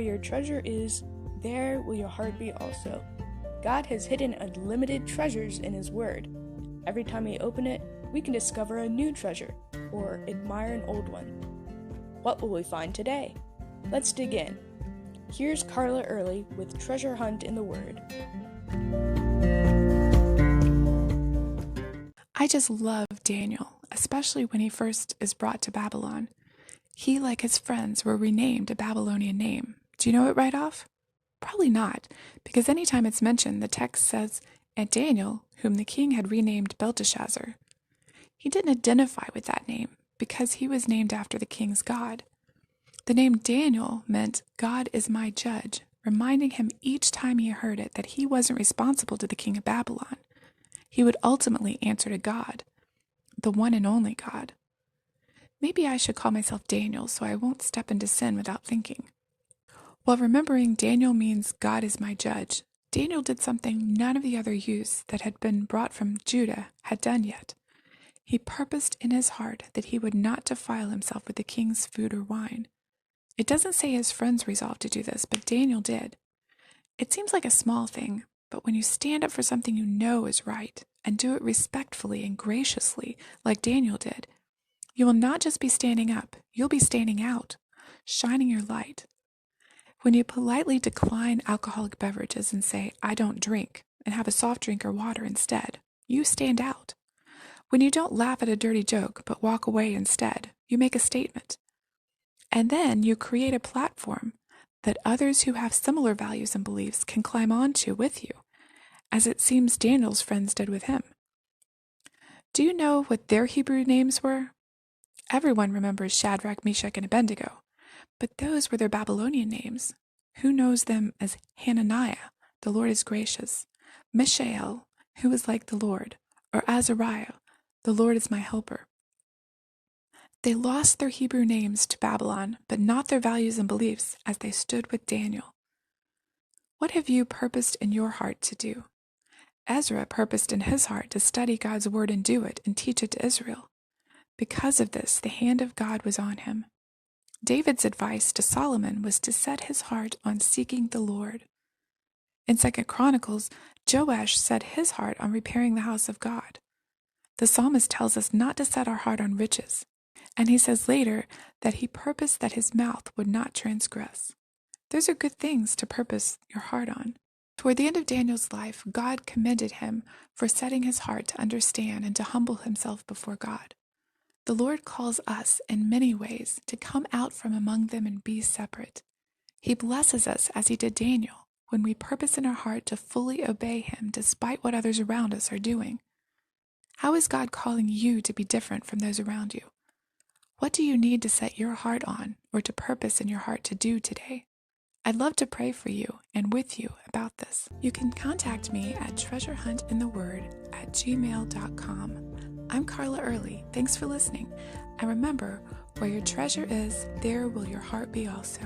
where your treasure is, there will your heart be also. God has hidden unlimited treasures in His Word. Every time we open it, we can discover a new treasure, or admire an old one. What will we find today? Let's dig in. Here's Carla Early with Treasure Hunt in the Word. I just love Daniel, especially when he first is brought to Babylon. He, like his friends, were renamed a Babylonian name. Do you know it right off? Probably not, because anytime it's mentioned, the text says, "And Daniel, whom the king had renamed Belteshazzar." He didn't identify with that name, because he was named after the king's god. The name Daniel meant God is my judge, reminding him each time he heard it that he wasn't responsible to the king of Babylon. He would ultimately answer to God, the one and only God. Maybe I should call myself Daniel so I won't step into sin without thinking. While remembering Daniel means God is my judge, Daniel did something none of the other youths that had been brought from Judah had done yet. He purposed in his heart that he would not defile himself with the king's food or wine. It doesn't say his friends resolved to do this, but Daniel did. It seems like a small thing, but when you stand up for something you know is right and do it respectfully and graciously, like Daniel did, you will not just be standing up, you'll be standing out, shining your light. When you politely decline alcoholic beverages and say, "I don't drink," and have a soft drink or water instead, you stand out. When you don't laugh at a dirty joke but walk away instead, you make a statement. And then you create a platform that others who have similar values and beliefs can climb onto with you, as it seems Daniel's friends did with him. Do you know what their Hebrew names were? Everyone remembers Shadrach, Meshach, and Abednego, but those were their Babylonian names. Who knows them as Hananiah, the Lord is gracious, Mishael, who is like the Lord, or Azariah, the Lord is my helper. They lost their Hebrew names to Babylon, but not their values and beliefs as they stood with Daniel. What have you purposed in your heart to do? Ezra purposed in his heart to study God's word and do it and teach it to Israel. Because of this, the hand of God was on him. David's advice to Solomon was to set his heart on seeking the Lord. In 2 Chronicles, Joash set his heart on repairing the house of God. The psalmist tells us not to set our heart on riches, and he says later that he purposed that his mouth would not transgress. Those are good things to purpose your heart on. Toward the end of Daniel's life, God commended him for setting his heart to understand and to humble himself before God. The Lord calls us in many ways to come out from among them and be separate. He blesses us as he did Daniel when we purpose in our heart to fully obey him despite what others around us are doing. How is God calling you to be different from those around you? What do you need to set your heart on or to purpose in your heart to do today? I'd love to pray for you and with you about this. You can contact me at treasurehuntintheword@gmail.com. I'm Carla Early. Thanks for listening. And remember, where your treasure is, there will your heart be also.